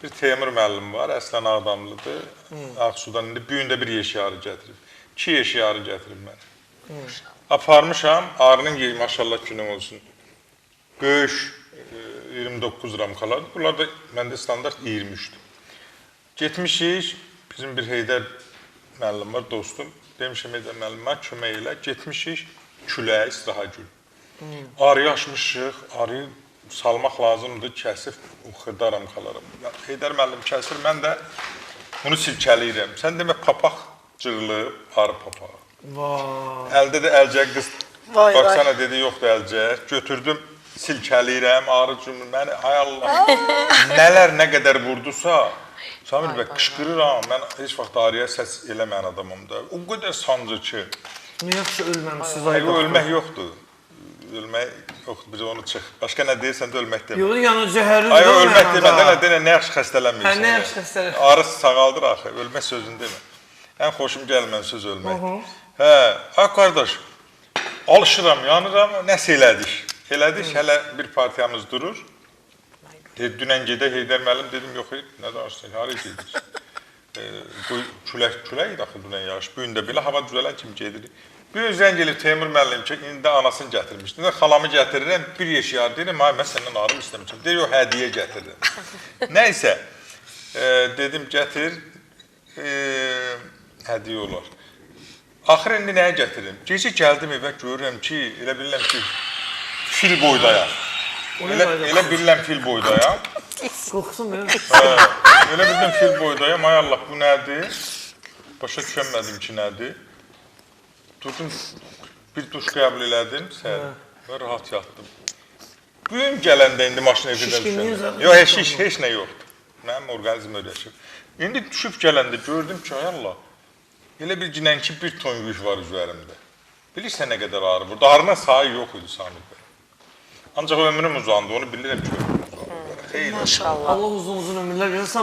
Bir Teymur müəllim var, əslən Ağdamlıdır. Ağsudan indi bu gün də bir yeşiyarı gətirib. 2 yeşiyarı gətirib mənə. Aparmışam, arının yeyi maşallah günün olsun. Böyük 29 ramkalar. Bunlar da məndə standart 23'dür. Getmişik, bizim bir Heydər müəllim var, dostum. Demişəm Heydər müəllimə kömək elə. Getmişik küləyə, İstrahagül. Arıyı açmışıq, arıyı salmaq lazımdır, kəsib xırda ramkaları. Heydər müəllim kəsir, mən də bunu silkəliyirəm. Sən demə papaq cırılıb, arı papağı. Əldə də əlcək qız, baksana dedi, yoxdur əlcək. Götürdüm, silkəliyirəm, arı cümür məni, ay Allah. Nələr nə qədər vurdusa, Samir bəy, qışqırıram, mən heç vaxt arıya səs eləməyən adamım da. O qədər sancı ki. Niyə yaxşı ölməmişsiniz? Ölmək yoxdur. Ölmək yoxdur, biz onu çıx. Başqa nə deyirsən də ölmək demə. Yox, yəni cəhərli Ay, ölmək demə, nə yaxşı xəstələnmirsən. Nə yaxşı xəstələnmirsən. Arı sağaldır axı, ölmək sözünü demə. Ən xoşum gəlmən söz ölmək. Hə, ay qardaş, alışıram, yanıram, nəsə elədik. Elədik, hələ bir partiyamız durur. Dünən gedə Heydər müəllim dedim, yox, nə danışsın, haraya gedirik? Bu külək daxil dünən yağış, bu gün də belə hava düzələn kimi gedirik. Bir gün zəng elib Teymur müəllim ki, indi anasını gətirmişdi. İndi xalamı gətirirəm, bir yeşiyar deyirəm, ay, mən səndən arım istəmişəm. Deyir, yox, hədiyə gətirirəm. Nəysə, dedim, gətir, hədiyə olar. Axır indi nəyə gətirim? Gecə gəldim evə, görürəm ki, elə bilirəm ki, fil boydayam. Elə bilirəm fil boydayam. Qorxsun mı? Elə bildim fil boydayam, ay Allah, bu nədir? Başa düşəmədim ki, nədir? Durdum, bir duş qəbul elədim, və rahat yatdım. Bugün gələndə indi maşın evdə düşəmədim. Yox, heç nə yoxdur. Mənim orqanizm öyrəşib. İndi düşüb gələndə gördüm ki, ay Allah, elə bir ginənki bir ton yük var üzərimdə. Bilirsən nə qədər ağrı burada? Ağrına sayı yox idi Samir bəy. Ancaq ömrüm uzandı, onu bilirəm ki, ömrüm uzandı. Maşallah. Allah uzun ömürlər versin.